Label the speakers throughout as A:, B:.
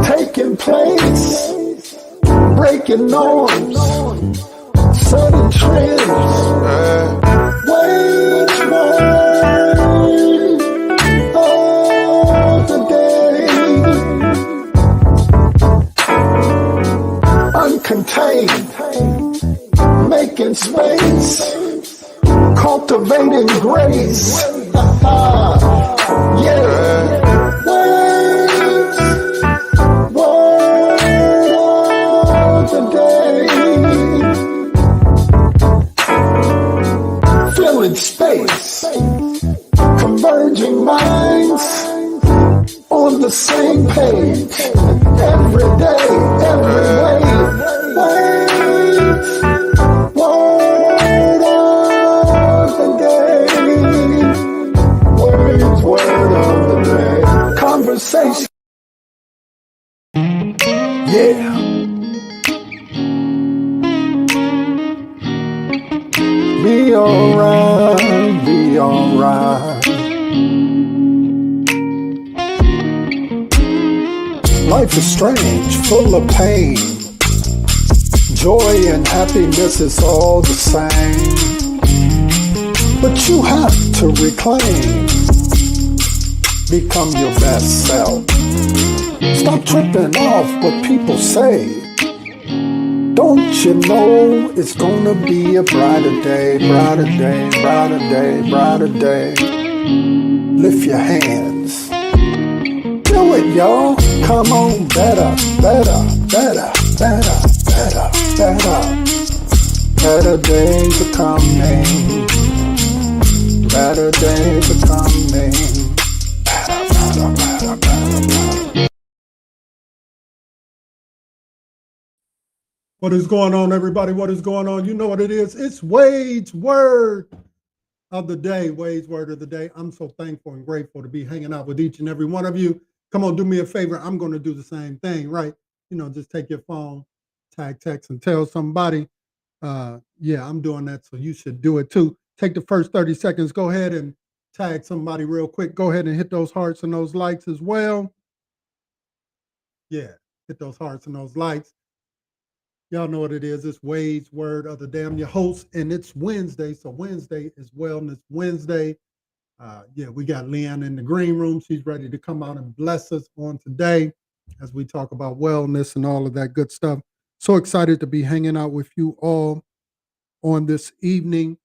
A: taking place, breaking norms, sudden trends, wage word of the day, uncontained, making space, cultivating grace. Yeah. Word of the day. Filling space. Converging minds on the same page. Every day, every way. Word of the day. Word of the day. Conversation. Yeah. Be alright, be alright. Life is strange, full of pain. Joy and happiness is all the same. But you have to reclaim. Become your best self. Stop tripping off what people say. Don't you know it's gonna be a brighter day, brighter day, brighter day, brighter day. Lift your hands. Do it, y'all. Come on, better, better, better, better, better, better. Better days are coming. Better days are coming. Better, better, better, better, better. What is going on, everybody? What is going on? You know what it is. It's Wade's Word of the Day. Wade's Word of the Day. I'm so thankful and grateful to be hanging out with each and every one of you. Come on, do me a favor. I'm going to do the same thing, right? You know, just take your phone, tag, text, and tell somebody. Yeah, I'm doing that, so you should do it too. Take the first 30 seconds. Go ahead and tag somebody real quick. Go ahead and hit those hearts and those likes as well. Yeah, hit those hearts and those likes. Y'all know what it is. It's Wade's Word of the Day. I'm your host, and it's Wednesday. So Wednesday is Wellness Wednesday. Yeah, we got Leanne in the green room. She's ready to come out and bless us on today as we talk about wellness and all of that good stuff. So excited to be hanging out with you all on this evening.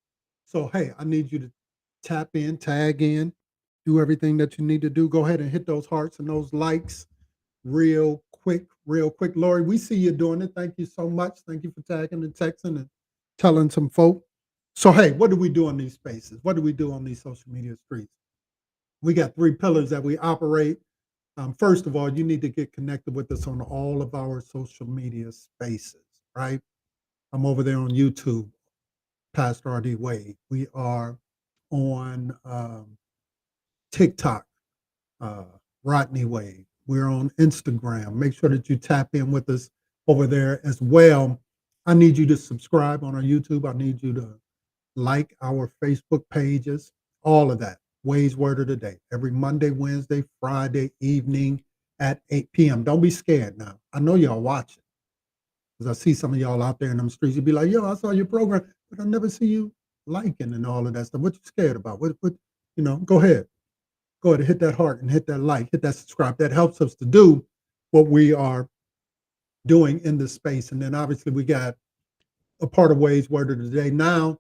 A: So, hey, I need you to tap in, tag in, do everything that you need to do. Go ahead and hit those hearts and those likes real quick, real quick. Lori, we see you doing it. Thank you so much. Thank you for tagging and texting and telling some folk. So, hey, what do we do on these spaces? What do we do on these social media streets? We got 3 pillars that we operate. First of all, you need to get connected with us on all of our social media spaces, right? I'm over there on YouTube, Pastor R.D. Wade. We are on TikTok, Rodney Wade. We're on Instagram. Make sure that you tap in with us over there as well. I need you to subscribe on our YouTube. I need you to like our Facebook pages, all of that. Wade's Word of the Day, every Monday, Wednesday, Friday evening at 8 p.m. Don't be scared now. I know y'all watching because I see some of y'all out there in them streets. You'd be like, yo, I saw your program, but I never see you liking and all of that stuff. What you scared about? What you know, go ahead. Go ahead and hit that heart and hit that like, hit that subscribe. That helps us to do what we are doing in this space. And then obviously we got a part of Wade's Word of the Day now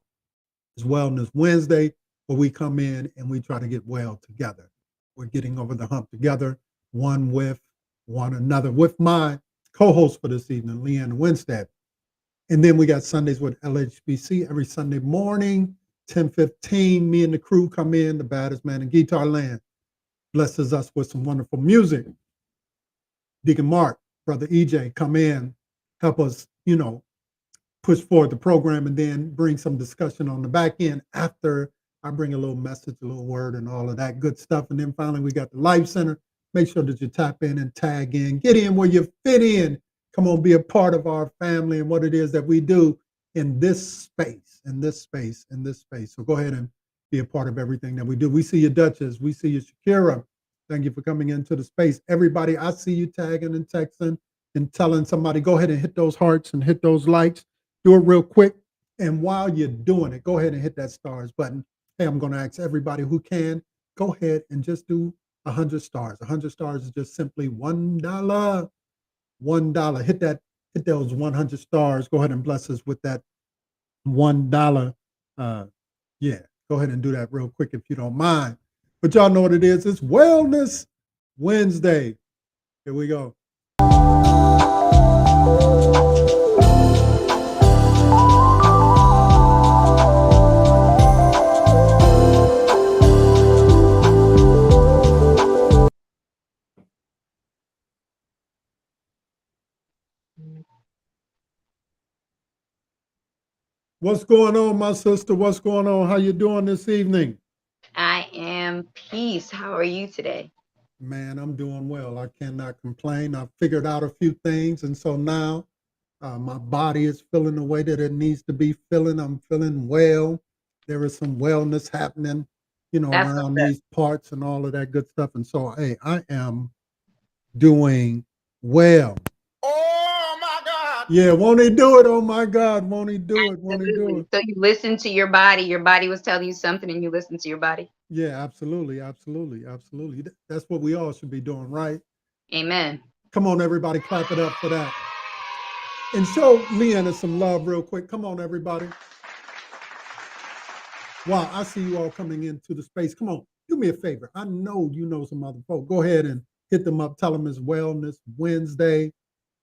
A: is Wellness Wednesday, where we come in and we try to get well together. We're getting over the hump together, one with one another, with my co-host for this evening, Leanne Winstead. And then we got Sundays with LHBC every Sunday morning, 10:15. Me and the crew come in, the baddest man in guitar land, blesses us with some wonderful music. Deacon Mark, Brother EJ, come in, help us, you know, push forward the program and then bring some discussion on the back end after I bring a little message, a little word and all of that good stuff. And then finally, we got the Life Center. Make sure that you tap in and tag in, get in where you fit in. Come on, be a part of our family and what it is that we do in this space, in this space, in this space. So go ahead and be a part of everything that we do. We see you, Duchess. We see you, Shakira. Thank you for coming into the space. Everybody, I see you tagging and texting and telling somebody, go ahead and hit those hearts and hit those likes. Do it real quick. And while you're doing it, go ahead and hit that stars button. Hey, I'm going to ask everybody who can, go ahead and just do 100 stars. 100 stars is just simply $1. $1. Hit those 100 stars. Go ahead and bless us with that $1. Yeah, go ahead and do that real quick if you don't mind. But y'all know what it is. It's Wellness Wednesday. Here we go. What's going on, my sister? What's going on? How you doing this evening?
B: I am peace. How are you today?
A: Man, I'm doing well. I cannot complain. I figured out a few things, and so now my body is feeling the way that it needs to be feeling. I'm feeling well. There is some wellness happening,
B: That's what's
A: around
B: up.
A: these parts and all of that good stuff. And so, hey, I am doing well.
C: Oh my God.
A: Yeah, won't he do it? Oh my God, won't he do it? Won't he do
B: Absolutely.
A: it?
B: So you listen to your body. Your body was telling you something and you listen to your body.
A: Yeah, absolutely, absolutely, absolutely. That's what we all should be doing, right?
B: Amen.
A: Come on, everybody, clap it up for that. And show Leanna some love real quick. Come on, everybody. Wow, I see you all coming into the space. Come on, do me a favor. I know you know some other folk. Go ahead and hit them up. Tell them it's Wellness Wednesday.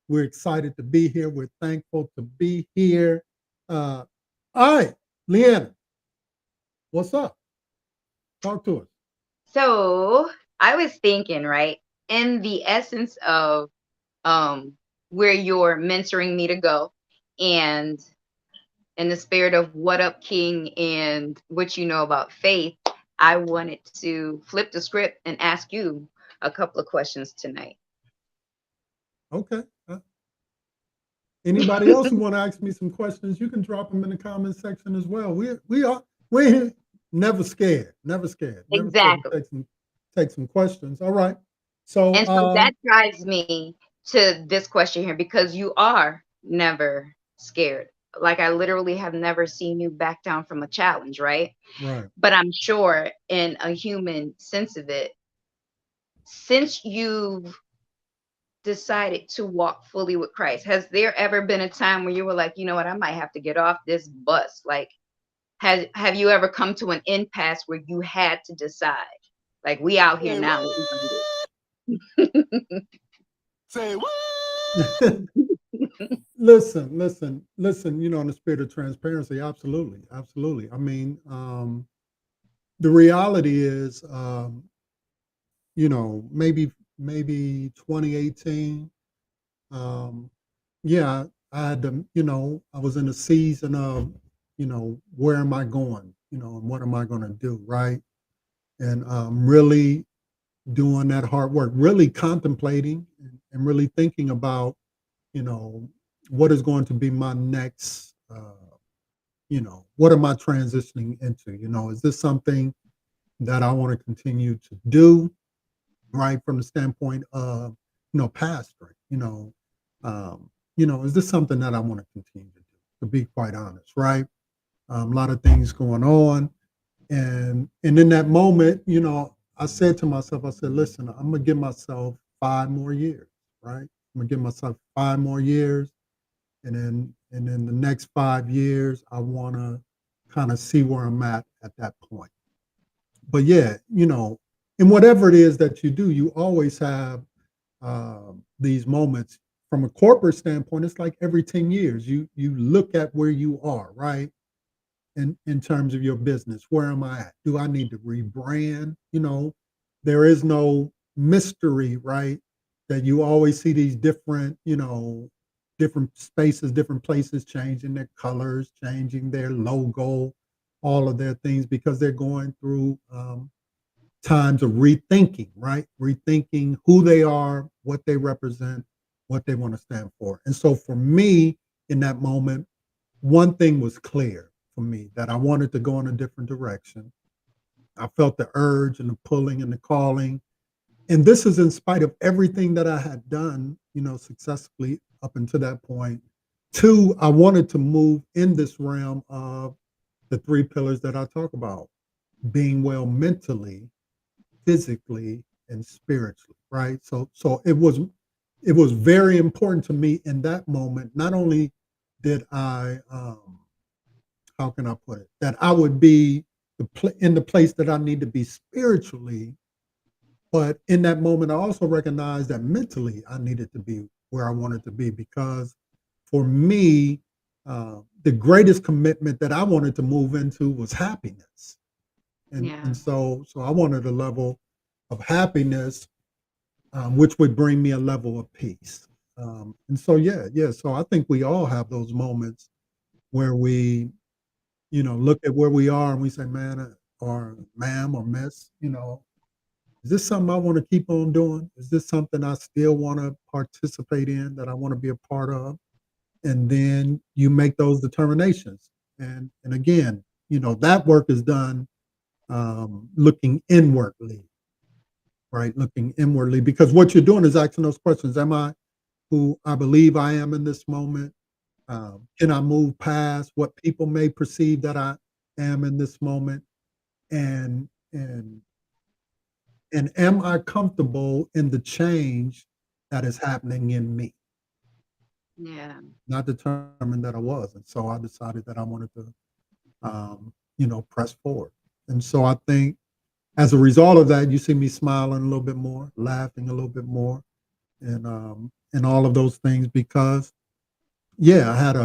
A: We're excited to be here. We're thankful to be here. All right, Leanna, what's up? Talk to us.
B: So I was thinking, right, in the essence of um where you're mentoring me to go, and in the spirit of what up, King, and what you know about faith, I wanted to flip the script and ask you a couple of questions tonight.
A: Okay. Anybody else who want to ask me some questions, you can drop them in the comment section as well. We're never scared, never scared, never scared to
B: Exactly.
A: take some questions. All right. So
B: And so that drives me to this question here, because you are never scared. Like, I literally have never seen you back down from a challenge, right?
A: right.
B: But I'm sure in a human sense of it, since you've decided to walk fully with Christ, has there ever been a time where you were like, you know what, I might have to get off this bus? Like, have you ever come to an impasse where you had to decide, like, we out here
C: Say
B: now,
C: what?
B: what we gonna do?
C: Say what?
A: listen, in the spirit of transparency, absolutely, absolutely. I mean, the reality is, maybe 2018, um, yeah, I had to, I was in a season of, where am I going, and what am I going to do, right? And really doing that hard work, really contemplating and really thinking about, you know, what is going to be my next, what am I transitioning into? Is this something that I want to continue to do, right? From the standpoint of, pastoring, is this something that I want to continue to do, to be quite honest, right? A lot of things going on. And in that moment, I said to myself, I said, listen, I'm gonna give myself 5 more years, right? I'm gonna give myself 5 more years, and then the next 5 years, I wanna kind of see where I'm at that point. But yeah, and whatever it is that you do, you always have these moments. From a corporate standpoint, it's like every 10 years, you look at where you are, right? In terms of your business. Where am I at? Do I need to rebrand? There is no mystery, right? That you always see these different spaces, different places changing their colors, changing their logo, all of their things because they're going through times of rethinking, right? Rethinking who they are, what they represent, what they want to stand for. And so for me, in that moment, one thing was clear for me that I wanted to go in a different direction. I felt the urge and the pulling and the calling and this is in spite of everything that I had done, successfully up until that point. Two, I wanted to move in this realm of the three pillars that I talk about: being well mentally, physically, and spiritually, right? So it was very important to me in that moment. Not only did I, how can I put it, that I would be in the place that I need to be spiritually, but in that moment, I also recognized that mentally I needed to be where I wanted to be, because for me, the greatest commitment that I wanted to move into was happiness. And,
B: Yeah.
A: and so I wanted a level of happiness, which would bring me a level of peace. And so, yeah. So I think we all have those moments where we, look at where we are and we say, man, or ma'am or miss, is this something I want to keep on doing? Is this something I still want to participate in, that I want to be a part of? And then you make those determinations. And again, that work is done, looking inwardly, right? Looking inwardly, because what you're doing is asking those questions. Am I who I believe I am in this moment? Can I move past what people may perceive that I am in this moment? And and and am I comfortable in the change that is happening in me?
B: Yeah.
A: Not determined that I was. And so I decided that I wanted to, press forward. And so I think as a result of that, you see me smiling a little bit more, laughing a little bit more, and all of those things, because yeah, I had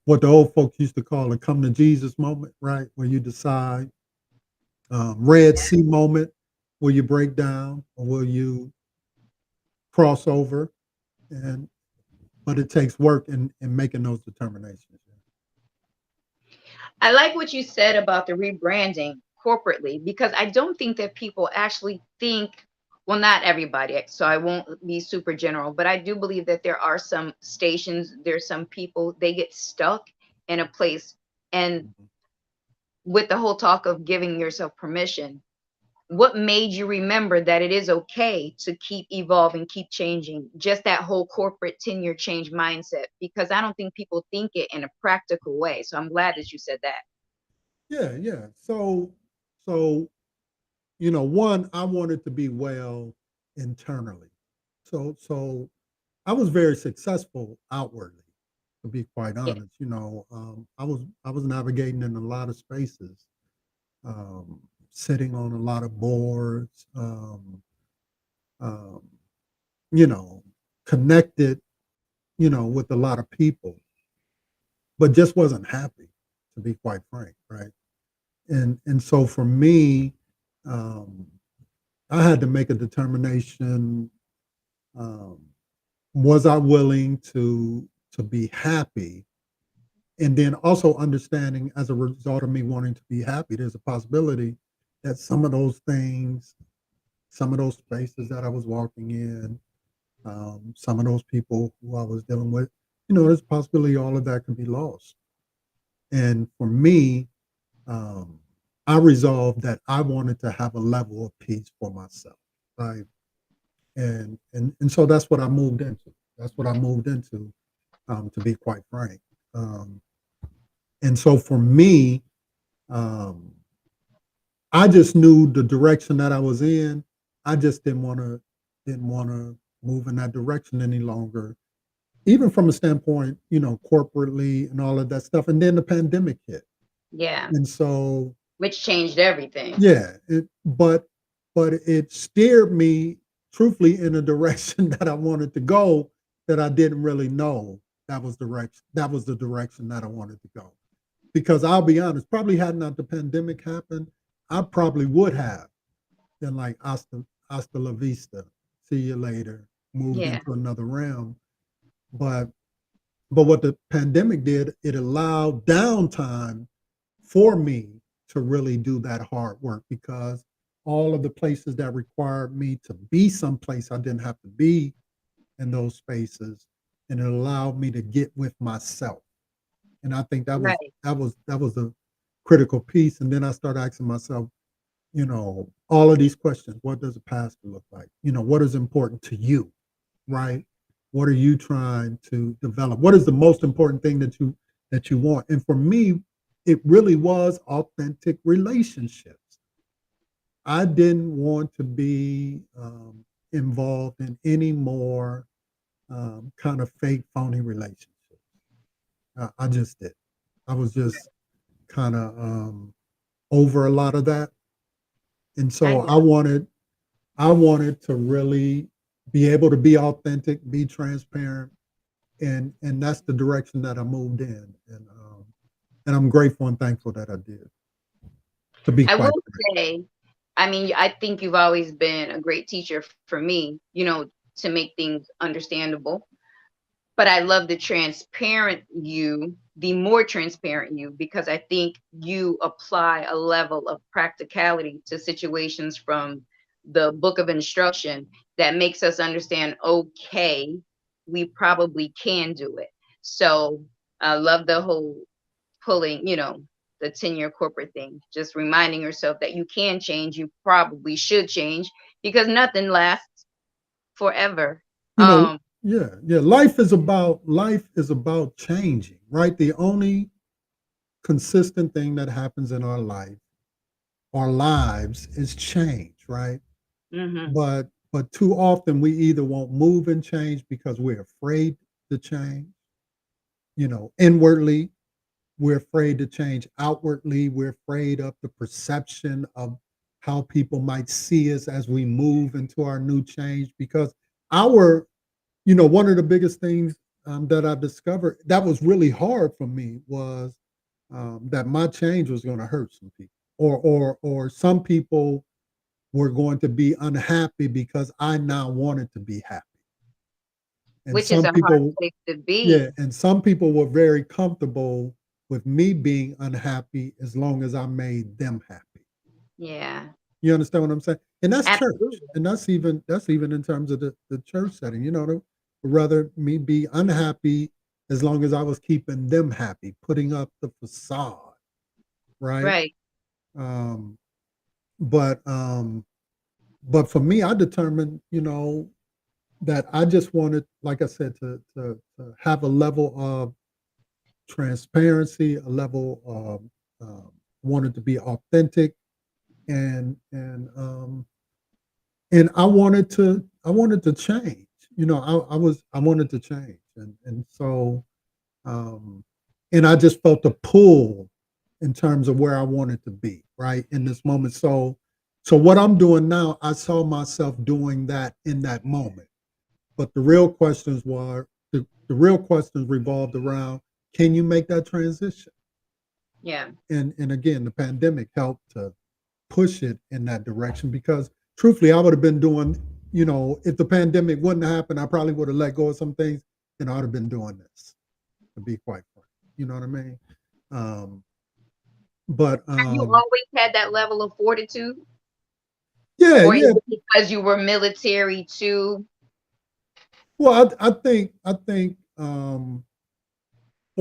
A: what the old folks used to call a come to Jesus moment, right? Where you decide, Red Sea moment, will you break down or will you cross over? And but it takes work in making those determinations.
B: I like what you said about the rebranding corporately, because I don't think that people actually think, well, not everybody, so I won't be super general, but I do believe that there are some stations, there's some people, they get stuck in a place. And
A: Mhm.
B: with the whole talk of giving yourself permission, what made you remember that it is okay to keep evolving, keep changing, just that whole corporate tenure change mindset? Because I don't think people think it in a practical way. So I'm glad that you said that.
A: Yeah. So one, I wanted to be well internally. So I was very successful outwardly, to be quite
B: Yeah.
A: honest. I was navigating in a lot of spaces, um, sitting on a lot of boards, um, you know, connected, with a lot of people, but just wasn't happy, to be quite frank, right? And so for me, um, I had to make a determination. Um, was I willing to be happy? And then also understanding, as a result of me wanting to be happy, there's a possibility that some of those things, some of those spaces that I was walking in, some of those people who I was dealing with, there's a possibility all of that could be lost. And for me, um, I resolved that I wanted to have a level of peace for myself, right? And so that's what I moved into. That's what I moved into, to be quite frank. Um, and so for me, um, I just knew the direction that I was in. I just didn't want to move in that direction any longer, even from a standpoint, corporately and all of that stuff. And then the pandemic hit,
B: Yeah.
A: and so
B: Which changed everything.
A: yeah, but it steered me truthfully in a direction that I wanted to go, that I didn't really know that was the direction that I wanted to go. Because I'll be honest, probably had not the pandemic happened, I probably would have been like hasta la vista, see you later, moved
B: Yeah.
A: into another realm. But but what the pandemic did, it allowed downtime for me to really do that hard work, because all of the places that required me to be someplace I didn't have to be in those spaces, and it allowed me to get with myself. And I think that was
B: Right.
A: that was that was a critical piece. And then I started asking myself, all of these questions. What does a pastor look like? What is important to you, right? What are you trying to develop? What is the most important thing that you want? And for me, it really was authentic relationships. I didn't want to be involved in any more kind of fake, phony relationships. I just did. I was just kind of over a lot of that, and
B: I
A: so
B: get
A: I wanted to really be able to be authentic, be transparent, and that's the direction that I moved in, and I'm grateful and thankful that I did. To be
B: I will
A: quite frank.
B: say, I mean, I think you've always been a great teacher for me, to make things understandable. But I love the more transparent you, because I think you apply a level of practicality to situations from the book of instruction that makes us understand, okay, we probably can do it. So I love the whole pulling, the 10-year corporate thing, just reminding yourself that you can change, you probably should change, because nothing lasts forever.
A: You know,
B: Um,
A: yeah, yeah. Life is about changing, right? The only consistent thing that happens in our lives is change, right?
B: mhm.
A: But too often we either won't move and change because we're afraid to change, inwardly. We're afraid to change outwardly. We're afraid of the perception of how people might see us as we move into our new change because our one of the biggest things that I discovered that was really hard for me was that my change was going to hurt some people, or some people were going to be unhappy because I now wanted to be happy, and
B: Which is
A: some
B: a hard
A: people,
B: place to
A: yeah,
B: be.
A: and some people were very comfortable with me being unhappy as long as I made them happy.
B: Yeah,
A: You understand what I'm saying? And that's church,
B: absolutely.
A: and that's even in terms of the church setting. Rather me be unhappy as long as I was keeping them happy, putting up the facade, right?
B: Right.
A: Um, but but for me, I determined, that I just wanted, like I said, to have a level of transparency, a level of wanted to be authentic, and I wanted to change. I wanted to change, and so um, and I just felt a pull in terms of where I wanted to be right in this moment. So what I'm doing now, I saw myself doing that in that moment. But the real questions revolved around, can you make that transition?
B: Yeah.
A: And again, the pandemic helped to push it in that direction because truthfully, I would have been doing, if the pandemic wouldn't have happened, I probably would have let go of some things and I would have been doing this, to be quite frank. You know what I mean? Um, but
B: Have you always had that level of fortitude?
A: yeah,
B: Or is
A: yeah.
B: it because you were military too?
A: Well, I think for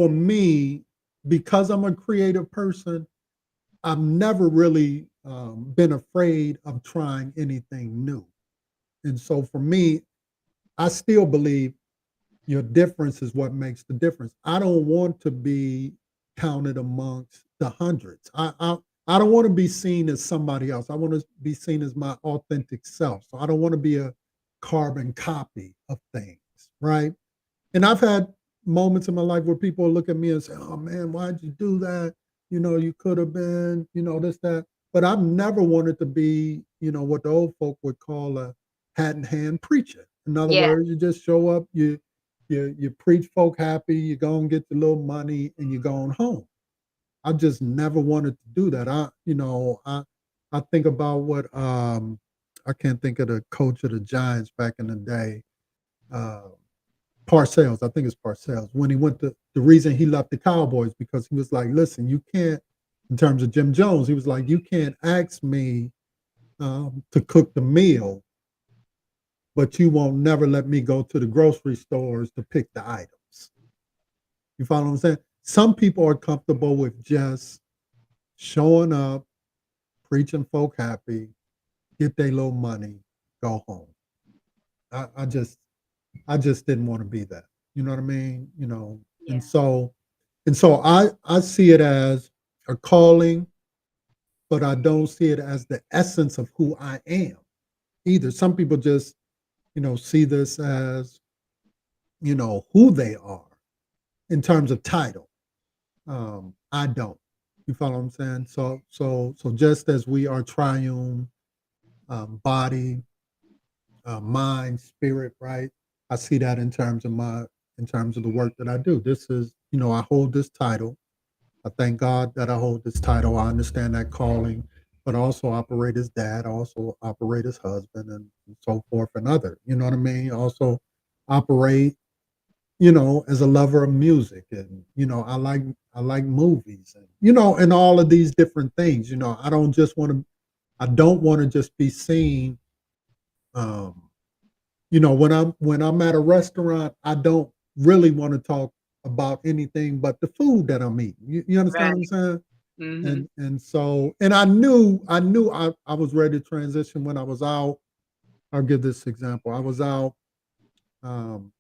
A: me, because I'm a creative person, I've never really been afraid of trying anything new. And so for me, I still believe your difference is what makes the difference. I don't want to be counted amongst the hundreds. I don't want to be seen as somebody else. I want to be seen as my authentic self. So I don't want to be a carbon copy of things, right? And I've had moments in my life where people look at me and say, "Oh man, why'd you do that? You could have been, this, that." But I've never wanted to be, what the old folk would call a hat in hand preacher. In other
B: Yeah.
A: words, you just show up, you preach folk happy, you go and get your little money, and you're going home. I just never wanted to do that. I think about what I can't think of the coach of the Giants back in the day. Uh, Parcells, I think it's Parcells, when he went to the reason he left the Cowboys because he was like, listen, you can't, in terms of Jim Jones, he was like, you can't ask me to cook the meal, but you won't never let me go to the grocery stores to pick the items. You follow what I'm saying? Some people are comfortable with just showing up, preaching folk happy, get their little money, go home. I just didn't want to be that. You know what I mean?
B: Yeah.
A: And so I see it as a calling, but I don't see it as the essence of who I am either. Some people just, see this as, who they are in terms of title. I don't. You follow what I'm saying? So just as we are triune, body, mind, spirit, right? I see that in terms of the work that I do. This is, I hold this title. I thank God that I hold this title. I understand that calling, but I also operate as dad, I also operate as husband, and so forth, and other. You know what I mean? I also operate, as a lover of music, and I like movies, and and all of these different things. I don't want to just be seen. Um, when I'm at a restaurant, I don't really want to talk about anything but the food that I'm eating. You understand what I'm
B: Right.
A: saying?
B: Hmm.
A: And I knew I was ready to transition when I was out. I'll give this example. I was out, um,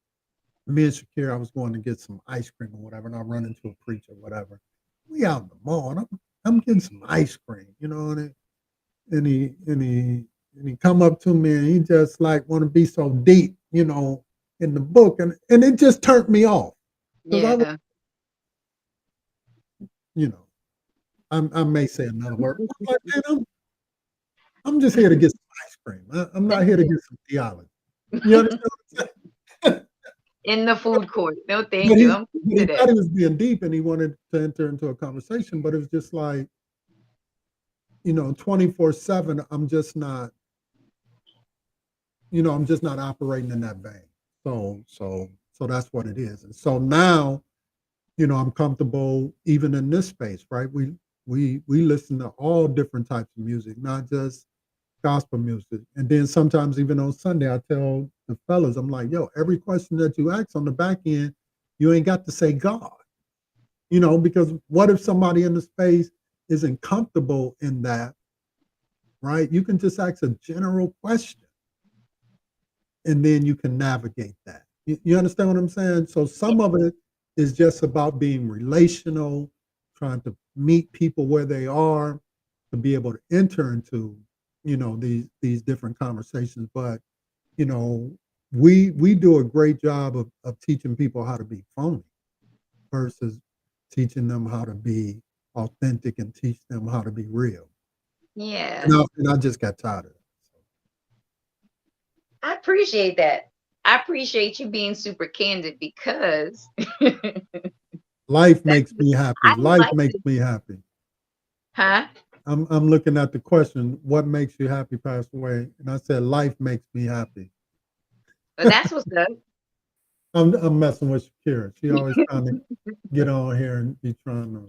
A: me and Shakira, I was going to get some ice cream or whatever, and I run into a preacher, whatever. We out in the mall, and I'm getting some ice cream, and he come up to me, and he just like want to be so deep, in the book, and it just turned me off because
B: Yeah.
A: you know, I may say another word. I'm like, man, I'm just here to get some ice cream. I'm not here to get some theology. You understand what I'm saying?
B: In the food court. No, thank
A: But
B: you.
A: he,
B: I'm
A: but
B: to
A: he thought
B: that.
A: he was being deep, and he wanted to enter into a conversation. But it was just like, 24/7. I'm just not operating in that vein. So that's what it is. And so now, I'm comfortable even in this space, right? We listen to all different types of music, not just gospel music. And then sometimes even on Sunday, I tell the fellas, I'm like, yo, every question that you ask on the back end, you ain't got to say God, because what if somebody in the space isn't comfortable in that, right? You can just ask a general question and then you can navigate that. You understand what I'm saying? So some of it is just about being relational, trying to meet people where they are, to be able to enter into, these different conversations. But you know, we do a great job of teaching people how to be phony versus teaching them how to be authentic and teach them how to be real.
B: Yeah.
A: And I just got tired of it.
B: I appreciate that. I appreciate you being super candid because
A: Life
B: that
A: makes me happy.
B: I
A: Life
B: like
A: makes
B: it.
A: me happy.
B: Huh?
A: I'm looking at the question, what makes you happy, Pastor Wayne? And I said, life makes me happy.
B: But that's what's up.
A: I'm messing with Shakira. She always trying to get on here and be trying to,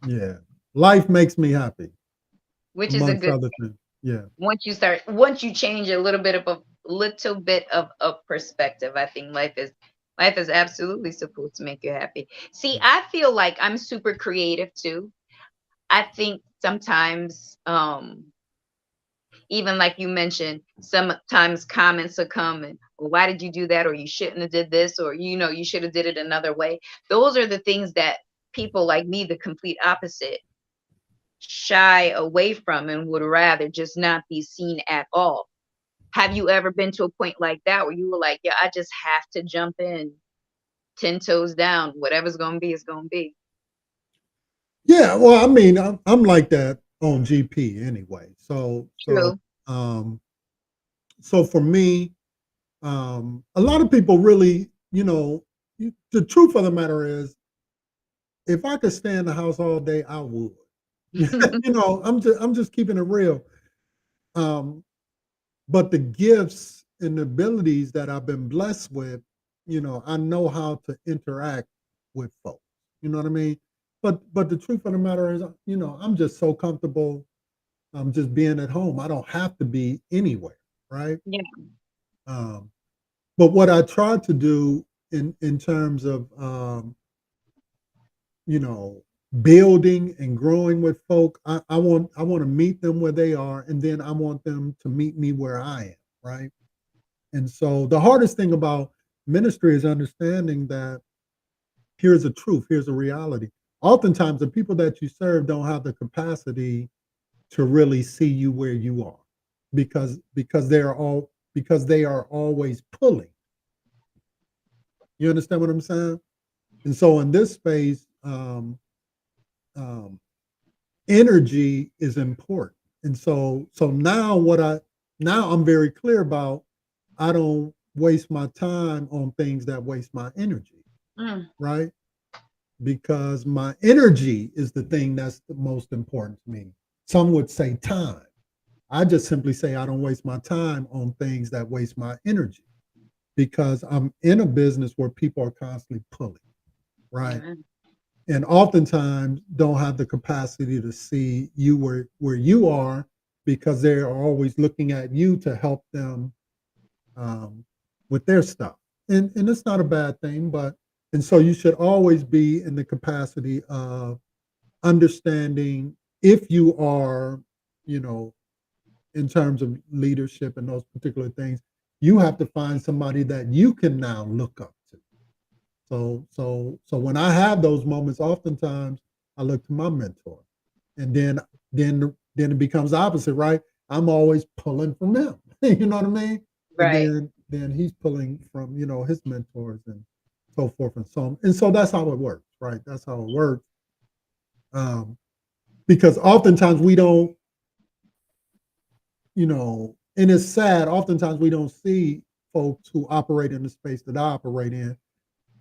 A: yeah. Life makes me happy,
B: Which is a
A: amongst
B: good
A: other things. Yeah.
B: once you change a little bit of a perspective, I think life is absolutely supposed to make you happy. See,
A: Yeah.
B: I feel like I'm super creative too. I think sometimes even like you mentioned, sometimes comments will come and, well, why did you do that? Or you shouldn't have did this, or you should have did it another way. Those are the things that people like me, the complete opposite, shy away from and would rather just not be seen at all. Have you ever been to a point like that where you were like, yeah, I just have to jump in 10 toes down, whatever's gonna be is gonna be?
A: Yeah, well, I mean, I'm like that on GP anyway.
B: True.
A: Um, so for me, a lot of people really, the truth of the matter is, if I could stay in the house all day, I would. I'm just keeping it real. Um, but the gifts and the abilities that I've been blessed with, I know how to interact with folks. You know what I mean? But the truth of the matter is, I'm just so comfortable. Just being at home. I don't have to be anywhere, right?
B: Yeah.
A: Um, but what I try to do in terms of you know building and growing with folk. I want to meet them where they are, and then I want them to meet me where I am, right? And so the hardest thing about ministry is understanding that here's a truth, here's a reality. Oftentimes, the people that you serve don't have the capacity to really see you where you are because they are always pulling. You understand what I'm saying? And so in this space, um, energy is important. And so now I'm very clear about I don't waste my time on things that waste my energy,
B: Mm.
A: right? Because my energy is the thing that's the most important to me. Some would say time. I just simply say I don't waste my time on things that waste my energy because I'm in a business where people are constantly pulling, right?
B: Amen.
A: And oftentimes don't have the capacity to see you where you are because they're always looking at you to help them um, with their stuff. And it's not a bad thing, but and so you should always be in the capacity of understanding if you are, you know, in terms of leadership and those particular things, you have to find somebody that you can now look up to. So when I have those moments, oftentimes I look to my mentor, and then it becomes opposite, right? I'm always pulling from them. You know what I mean? And
B: Right.
A: then he's pulling from his mentors and so forth and so on. And so that's how it works, right? That's how it works. Um, because oftentimes we don't, and it's sad. Oftentimes we don't see folks who operate in the space that I operate in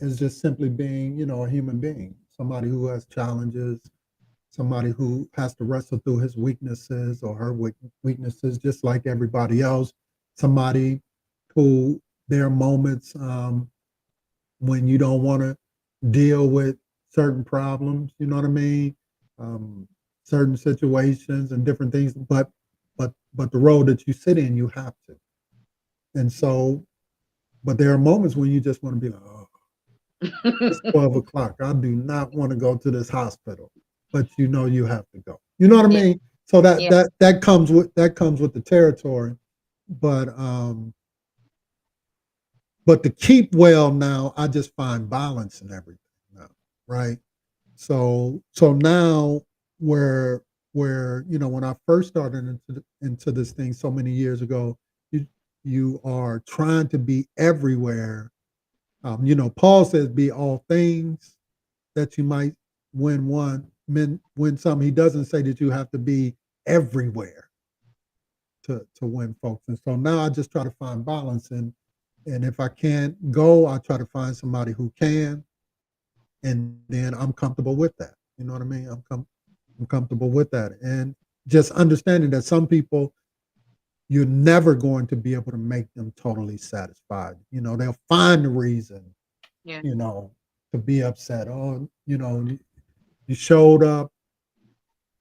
A: as just simply being, a human being, somebody who has challenges, somebody who has to wrestle through his weaknesses or her weaknesses, just like everybody else. Somebody who there are moments when you don't want to deal with certain problems. You know what I mean? Um, Certain situations and different things, but the role that you sit in, you have to. And so, but there are moments when you just want to be like, oh, it's 12 o'clock. I do not want to go to this hospital, but you have to go. You know what I
B: Yeah.
A: mean? So that
B: Yeah.
A: that comes with the territory. But but to keep well now, I just find balance in everything now, right? So now where when I first started into this thing so many years ago, you you are trying to be everywhere. Paul says, "Be all things that you might win some." He doesn't say that you have to be everywhere to win folks. And so now I just try to find balance, and if I can't go, I try to find somebody who can, and then I'm comfortable with that. You know what I mean? I'm comfortable with that, and just understanding that some people you're never going to be able to make them totally satisfied. They'll find a reason,
B: Yeah.
A: to be upset. Oh, you showed up.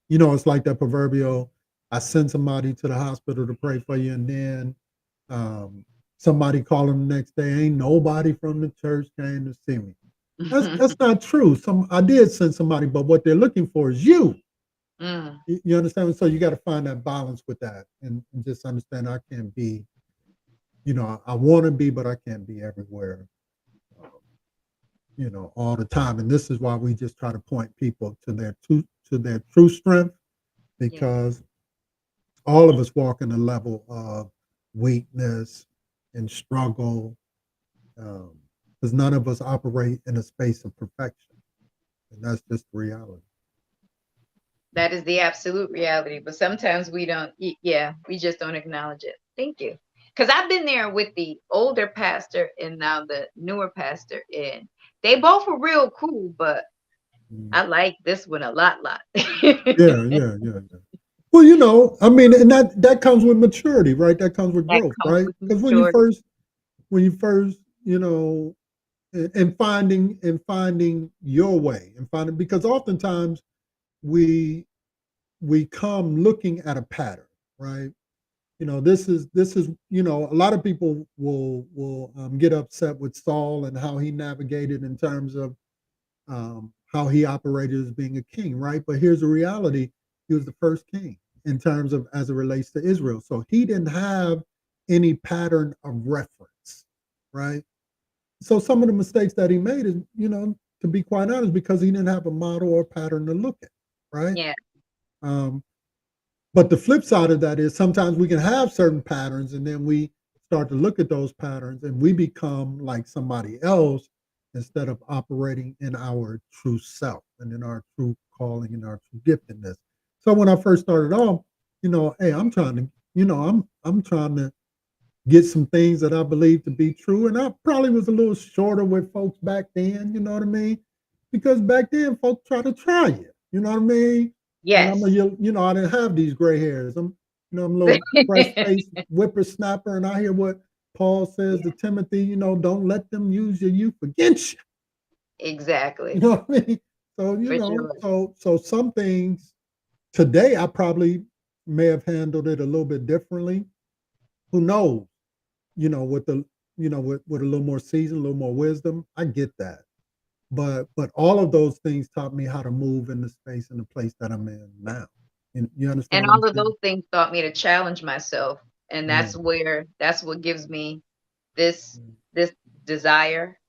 A: It's like that proverbial, I send somebody to the hospital to pray for you, and then somebody call them the next day, ain't nobody from the church came to see me. That's not true. I did send somebody, but what they're looking for is you.
B: Mm.
A: You understand? So you got to find that balance with that, and just understand I can't be, I want to be, but I can't be everywhere, all the time. And this is why we just try to point people to their true strength,
B: Yeah.
A: because all of us walk in a level of weakness and struggle, because none of us operate in a space of perfection, and that's just the reality.
B: That is the absolute reality. But sometimes we don't, yeah, we just don't acknowledge it. Thank you. Because I've been there with the older pastor and now the newer pastor, and they both were real cool, but
A: Mm.
B: I like this one a lot.
A: Yeah, yeah, yeah, yeah. Well, I mean, and that comes with maturity, right? That comes with
B: That
A: growth,
B: comes
A: right?
B: with
A: Because
B: maturity.
A: when you first, and finding your way and finding, because oftentimes we we come looking at a pattern, right? This is a lot of people will get upset with Saul and how he navigated in terms of how he operated as being a king, right? But here's the reality: he was the first king in terms of as it relates to Israel. So he didn't have any pattern of reference, right? So some of the mistakes that he made is, to be quite honest, because he didn't have a model or pattern to look at, right?
B: Yeah.
A: Um, but the flip side of that is sometimes we can have certain patterns and then we start to look at those patterns and we become like somebody else instead of operating in our true self and in our true calling and our true giftedness. So when I first started off, hey, I'm trying to, I'm trying to get some things that I believe to be true. And I probably was a little shorter with folks back then, you know what I mean? Because back then folks try you, you know what I mean? And
B: Yes.
A: I didn't have these gray hairs. I'm a little fresh faced whippersnapper, and I hear what Paul says to Timothy. Don't let them use your youth against you. You
B: Exactly.
A: know what I mean? So
B: For sure.
A: so some things today I probably may have handled it a little bit differently. Who knows? With the with a little more season, a little more wisdom, I get that. But all of those things taught me how to move in the space and the place that I'm in now. And you understand
B: And
A: what I'm
B: all of
A: saying?
B: those things taught me to challenge myself. And
A: Yeah.
B: that's what gives me this desire.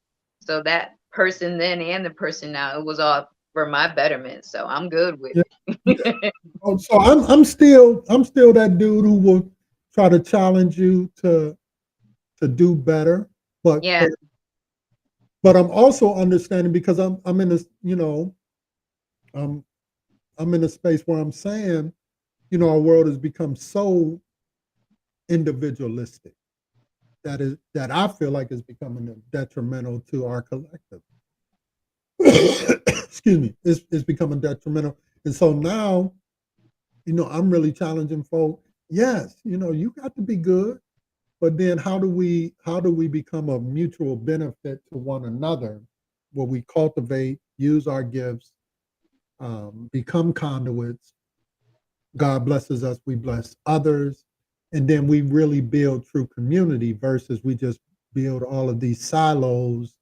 B: So that person then and the person now, it was all for my betterment. So I'm good with
A: Yeah. Yeah.
B: it.
A: So I'm still that dude who will try to challenge you to do better. But
B: Yeah.
A: but but I'm also understanding because I'm in this, um I'm in a space where I'm saying, our world has become so individualistic that I feel like is becoming detrimental to our collective. Excuse me, it's becoming detrimental. And so now, I'm really challenging folk. Yes, you got to be good, but then how do we become a mutual benefit to one another where we cultivate, use our gifts, become conduits. God blesses us, we bless others, and then we really build true community versus we just build all of these silos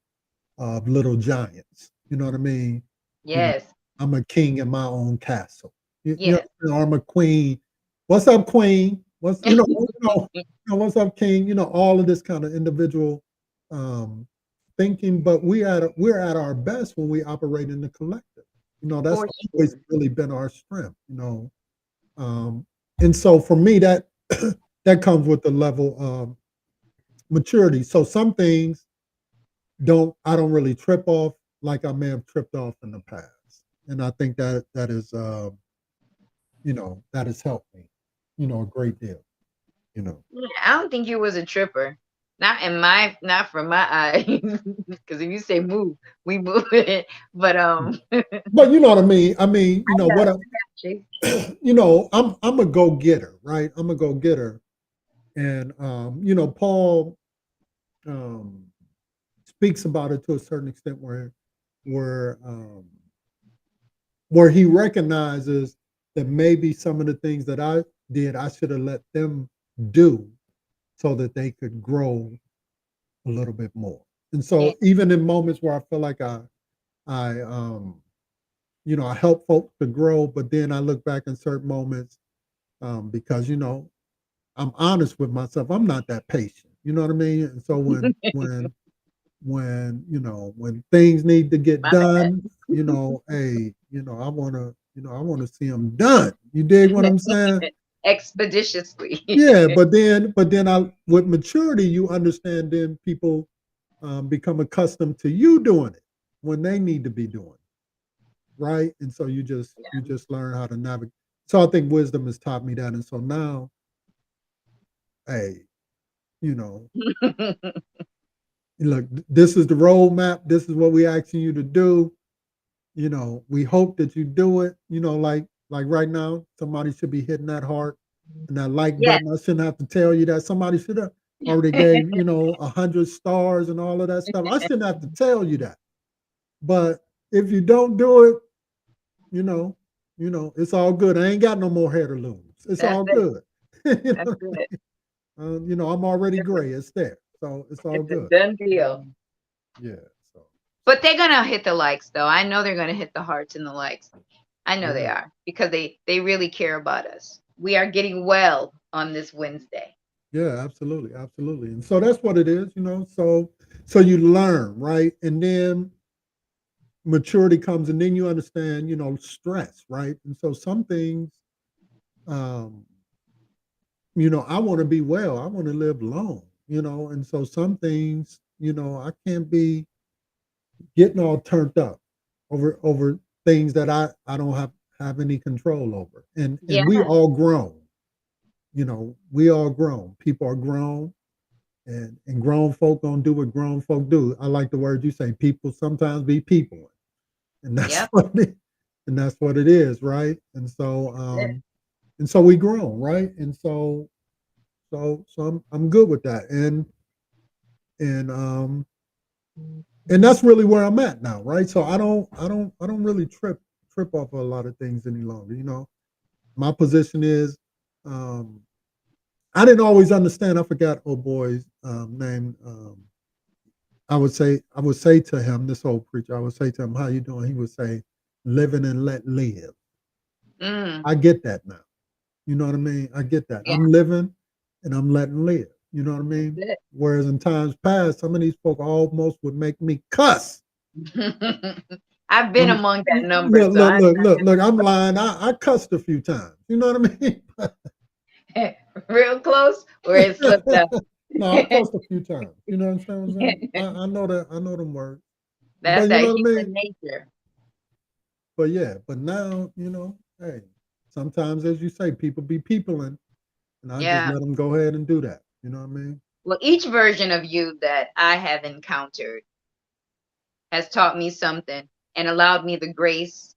A: of little giants. You know what I mean? You know,
B: Yes.
A: I'm a king in my own castle.
B: Yes.
A: I'm a queen. What's up, queen? What's up, king? All of this kind of individual um, thinking, but we're at our best when we operate in the collective. That's
B: For
A: always
B: sure.
A: really been our strength. Um, and so for me, that that comes with the level of maturity. So some things I don't really trip off like I may have tripped off in the past, and I think that is that has helped me, a great deal. You know,
B: Yeah, I don't think you was a tripper. Not from my eyes. Because if you say move, we move it. But
A: but you know what I mean. I mean,
B: I know,
A: what
B: Jay.
A: I'm a go getter, right? I'm a go getter, and Paul um, speaks about it to a certain extent where um, where he recognizes that maybe some of the things that I did, I should have let them do so that they could grow a little bit more. And
B: Yeah.
A: so even in moments where I feel like I help folks to grow, but then I look back in certain moments because I'm honest with myself. I'm not that patient. You know what I mean? And so when things need to get
B: My bad.
A: done, hey, I want to see them done. You dig what I'm saying?
B: Expeditiously.
A: Yeah, but then I with maturity, you understand then people become accustomed to you doing it when they need to be doing it, right? And so you just learn how to navigate. So I think wisdom has taught me that. And so now, hey, you know, look, this is the roadmap. This is what we asking you to do. We hope that you do it. Like right now, somebody should be hitting that heart and that like
B: Yes.
A: button. I shouldn't have to tell you that. Somebody should have already gave 100 stars and all of that stuff. I shouldn't have to tell you that. But if you don't do it, you know, it's all good. I ain't got no more hair to lose. It's
B: That's
A: all
B: it.
A: good.
B: That's it.
A: I'm already gray. It's there, so it's all
B: It's a
A: good.
B: done deal.
A: Yeah. So
B: But they're gonna hit the likes though. I know they're gonna hit the hearts and the likes. I know they
A: Yeah.
B: are because they really care about us. We are getting well on this Wednesday.
A: Yeah, absolutely, absolutely. And so that's what it is, so you learn, right? And then maturity comes, and then you understand, stress, right? And so some things, um, I want to be well, I want to live long, and so some things, I can't be getting all turned up over things that I don't have any control over. And we
B: Yeah.
A: all grown, we all grown. People are grown, and grown folk gonna do what grown folk do. I like the word you say, people sometimes be people. And that's
B: Yep.
A: what it is, right? And so we grown, right? And so I'm good with that. And and that's really where I'm at now, right? So I don't really trip off a lot of things any longer. My position is, um, I didn't always understand. I forgot old boy's name. I would say to him, this old preacher, I would say to him, "How you doing?" He would say, "Living and let live."
B: Mm,
A: I get that now. You know what I mean? I get that.
B: yeah,
A: I'm living and I'm letting live. You know what I mean?
B: that's
A: Whereas in times past, some of these folk almost would make me cuss.
B: it. I've been
A: I'm
B: among that number,
A: look,
B: so
A: look, look, look, look. I'm lying. I cussed a few times. You know what I mean?
B: I real close where it slipped up.
A: No, I cussed a few times. You know what I'm saying? I know that. I know them words.
B: That's
A: But you
B: that
A: know what I
B: human
A: mean?
B: nature.
A: But yeah. But now, hey, sometimes, as you say, people be peopling, and I just
B: Yeah.
A: let them go ahead and do that. You know what I mean?
B: Well, each version of you that I have encountered has taught me something and allowed me the grace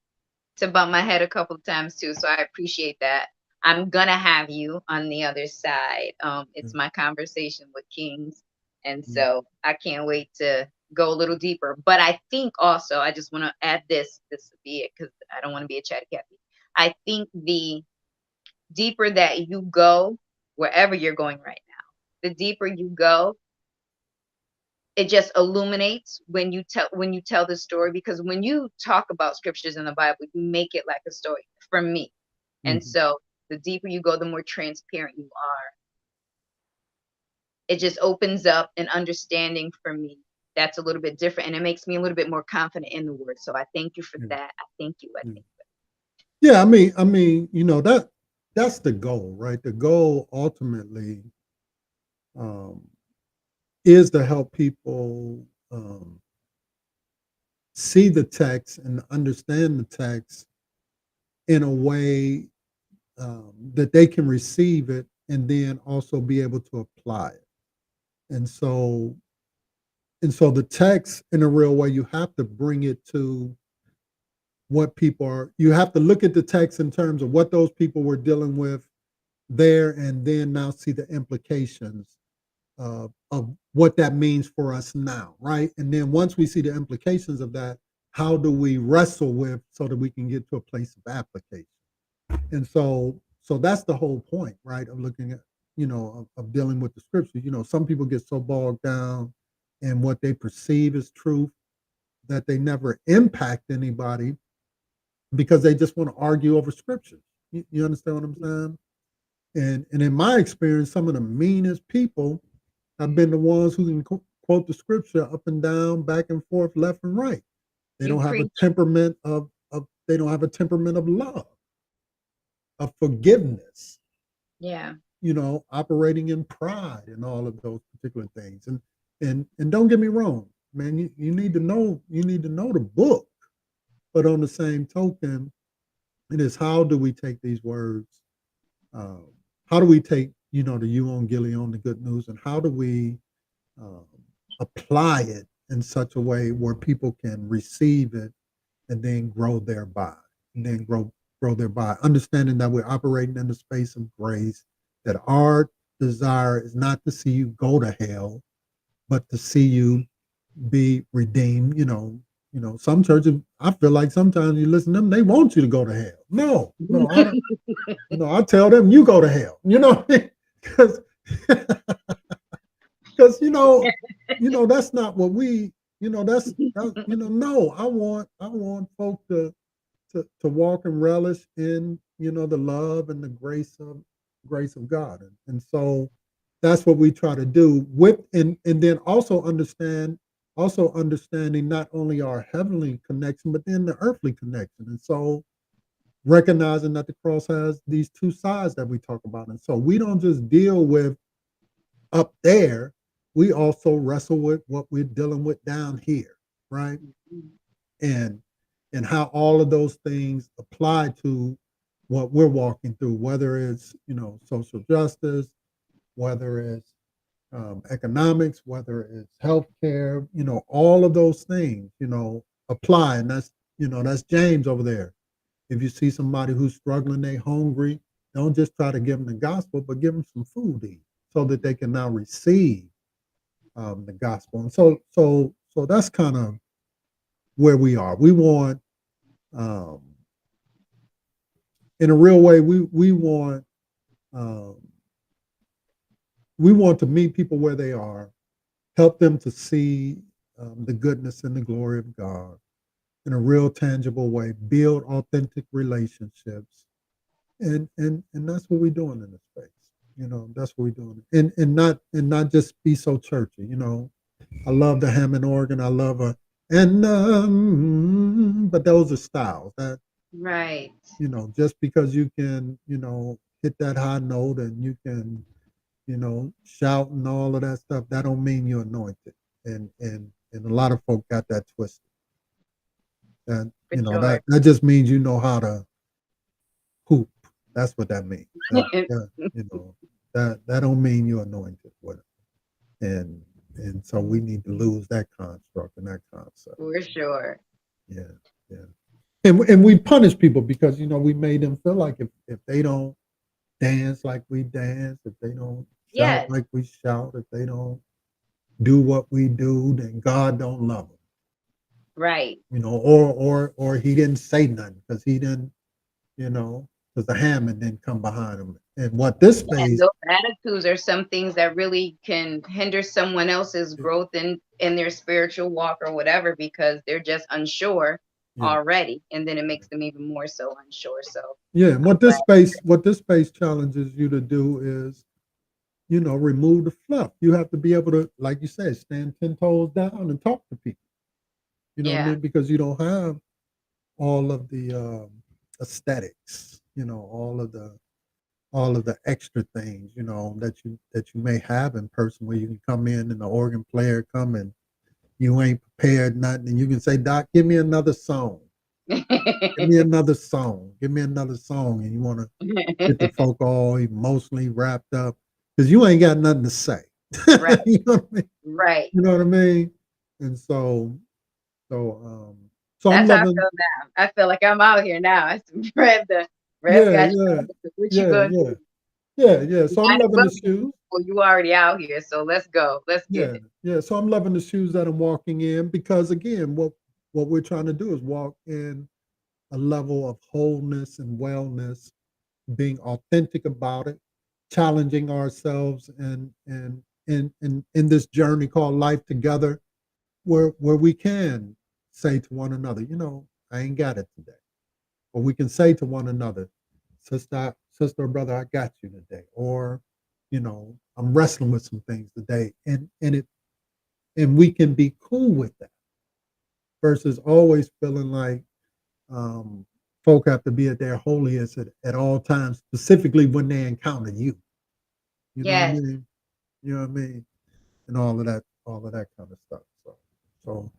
B: to bump my head a couple of times too. So I appreciate that. I'm gonna have you on the other side. It's my conversation with kings, and
A: Mm,
B: so I can't wait to go a little deeper. But I think also I just want to add this. This will be it because I don't want to be a chatty Cathy. I think the deeper that you go, wherever you're going right now, the deeper you go, it just illuminates when you tell the story, because when you talk about scriptures in the Bible, you make it like a story for me. And
A: mhm,
B: so the deeper you go, the more transparent you are. It just opens up an understanding for me that's a little bit different, and it makes me a little bit more confident in the word. So I thank you for
A: yeah,
B: that. I thank you. I
A: yeah.
B: think.
A: Yeah, I mean, that's the goal, right? The goal ultimately, um, is to help people, see the text and understand the text in a way, that they can receive it and then also be able to apply it. And so, the text in a real way, you have to bring it to what people are. You have to look at the text in terms of what those people were dealing with there, and then now see the implications of what that means for us now, right? And then once we see the implications of that, how do we wrestle with so that we can get to a place of application? And so that's the whole point, right? Of looking at, of dealing with the scripture. Some people get so bogged down in what they perceive as truth that they never impact anybody because they just want to argue over scripture. You understand what I'm saying? And in my experience, some of the meanest people have been the ones who can quote the scripture up and down, back and forth, left and right. They
B: You
A: don't have a
B: preach.
A: temperament of they don't have a temperament of love, of forgiveness,
B: Yeah.
A: operating in pride and all of those particular things. And don't get me wrong, man, you need to know the book, but on the same token, it is, how do we take these words? Uh, how do we take, the euangelion, the good news, and how do we um, apply it in such a way where people can receive it and then grow thereby, and then grow thereby, understanding that we're operating in the space of grace, that our desire is not to see you go to hell, but to see you be redeemed. Some churches, I feel like sometimes you listen to them, they want you to go to hell. No, no, I don't. I tell them, you go to hell. Because because that's not what we That's no, I want folk to walk and relish in, the love and the grace of God. And so that's what we try to do with, and then also understanding not only our heavenly connection, but then the earthly connection. And so recognizing that the cross has these two sides that we talk about. And so we don't just deal with up there, we also wrestle with what we're dealing with down here, right? And how all of those things apply to what we're walking through, whether it's social justice, whether it's economics, whether it's healthcare, all of those things, apply. And that's James over there. If you see somebody who's struggling, they hungry, don't just try to give them the gospel, but give them some food to eat so that they can now receive the gospel. And so that's kind of where we are. We want, in a real way, we want to meet people where they are, help them to see the goodness and the glory of God in a real tangible way, build authentic relationships, and that's what we're doing in this space. That's what we're doing, and not just be so churchy. I love the Hammond organ. I love but those are styles that
B: Right.
A: just because you can hit that high note and you can shout and all of that stuff, that don't mean you're anointed. And a lot of folk got that twisted. And
B: For sure.
A: that just means you know how to hoop. That's what that means. That don't mean you're anointed with it. And so we need to lose that construct and that concept.
B: For sure.
A: Yeah. And we punish people because we made them feel like if they don't dance like we dance, if they don't shout
B: Yes.
A: like we shout, if they don't do what we do, then God don't love them.
B: Right.
A: Or he didn't say nothing because he didn't, because the Hammond didn't come behind him. And what this space,
B: those attitudes are some things that really can hinder someone else's growth in their spiritual walk or whatever, because they're just unsure already, and then it makes them even more so unsure. So
A: and what this space challenges you to do is, remove the fluff. You have to be able to, like you said, stand 10 toes down and talk to people. What I mean? Because you don't have all of the aesthetics, all of the extra things, that you may have in person, where you can come in and the organ player come and you ain't prepared nothing, and you can say, Doc, give me another song. Give me another song. Give me another song. And you want to get the folk all emotionally wrapped up because you ain't got nothing to say.
B: Right.
A: You know what I mean?
B: Right.
A: You know what I mean? And so
B: that's
A: I'm
B: how I
A: loving.
B: feel now. I feel like I'm out here now. I read what you gonna do?
A: Yeah. So I'm loving the shoes.
B: Well, you already out here, so let's go. Let's get it.
A: Yeah. So I'm loving the shoes that I'm walking in because, again, what we're trying to do is walk in a level of wholeness and wellness, being authentic about it, challenging ourselves and in this journey called life together, where we can say to one another, I ain't got it today. Or we can say to one another, sister or brother, I got you today. Or, I'm wrestling with some things today. And we can be cool with that versus always feeling like folk have to be at their holiest at all times, specifically when they encounter you. You know what I mean? You know what I mean? And all of that kind of stuff. So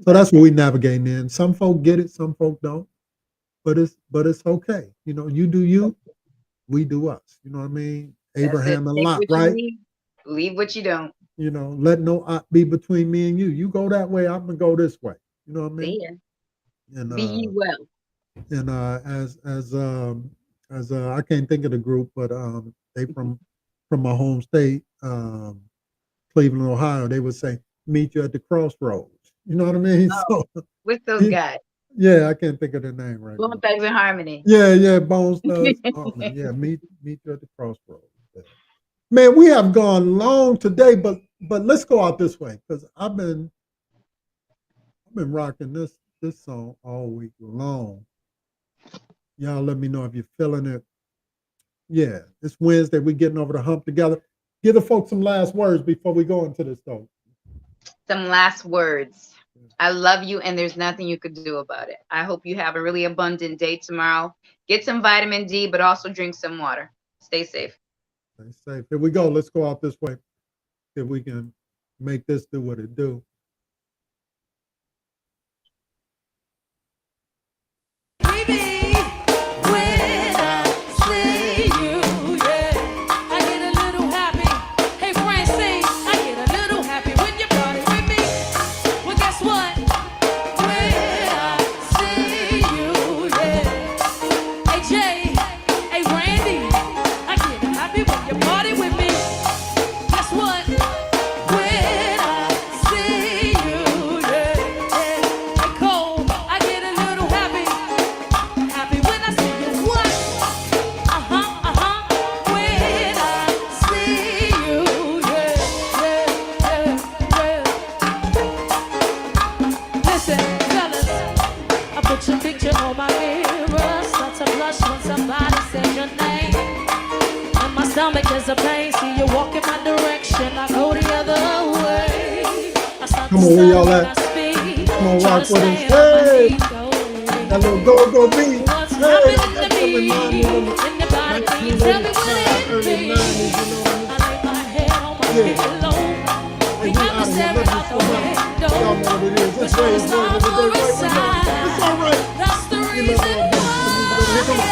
A: that's what we navigating in. Some folk get it, some folk don't. But it's okay. You do you, we do us. You know what I mean? Abraham and Lot, right?
B: Leave what you don't.
A: Let no ought be between me and you. You go that way, I'm gonna go this way. You know what I mean? And
B: be ye well.
A: And as I can't think of the group, but they from my home state, Cleveland, Ohio. They would say, "Meet you at the crossroads." You know what I mean?
B: Oh, so with those guys.
A: Yeah, I can't think of their name right now.
B: Bone Thugs and Harmony.
A: Yeah, Bone Thugs and Harmony. Yeah, meet you at the crossroads. Yeah. Man, we have gone long today, but let's go out this way because I've been been rocking this song all week long. Y'all let me know if you're feeling it. Yeah, it's Wednesday. We're getting over the hump together. Give the folks some last words before we go into this, though.
B: Some last words. I love you, and there's nothing you could do about it. I hope you have a really abundant day tomorrow. Get some vitamin D, but also drink some water. Stay safe.
A: Stay safe. Here we go. Let's go out this way. If we can make this do what it do.
D: Baby, when I see you, yeah, I get a little happy. Hey, Francine, I get a little happy when you party with me. Well, guess what? When I see you, yeah. Hey, Jay, hey, Randy, I get happy when you party with me. Guess what? When I see you, yeah, yeah. Hey, Cole, I get a little happy. Happy when I see you. What? When I see you, yeah, yeah, yeah. Listen, fellas, I put your picture on my mirror. Start to blush when somebody says your name. And my stomach is a pain. See you walk in my direction, I go the other way. I start
A: Come
D: to
A: on, where y'all
D: stutter when
A: at?
D: I speak.
A: Come on,
D: Try
A: rock
D: to
A: with
D: stay
A: us.
D: on my
A: Hey!
D: feet, go.
A: That little go beat.
D: What's
A: Hey,
D: happening
A: that
D: to me?
A: remind me of the
D: Anybody can you tell me what
A: 1985,
D: it
A: early
D: is?
A: 90s, you know what
D: I lay my head on my
A: Yeah.
D: pillow.
A: Hey,
D: We
A: we
D: got
A: out
D: me
A: of here.
D: staring
A: Love
D: out
A: you
D: the
A: so much.
D: window.
A: Y'all know what it is.
D: But
A: It's Ray's
D: it's
A: word
D: not
A: of the day.
D: for a
A: Right, we know.
D: sign.
A: It's all right.
D: That's the
A: You love
D: reason
A: all this.
D: why.
A: Here come on.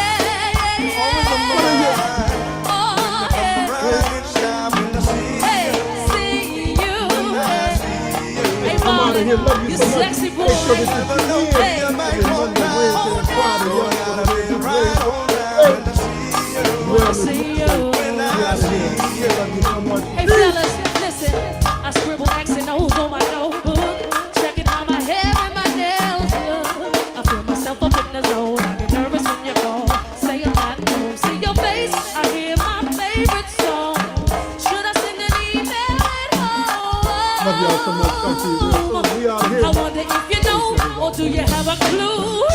D: Oh, yeah. Hey, see you. Hey,
A: Come out of here. Love you
D: you
A: so much.
D: sexy boy.
A: Make sure that you tune in.
D: Hey.
A: Every Monday, Wednesday, and Friday. Y'all know how to do this.
D: When I see you.
A: We out of here. Love you so much.
D: Hey fellas, listen. I scribble X and O's on my notebook, checking how my hair and my nails look. I feel myself up in the zone. I get nervous when you call. Say I'm not home. See your face. I hear my favorite song. Should I send an email at home?
A: Love y'all so much. Talk to you real soon. We out here.
D: I wonder if you know, or do you have a clue?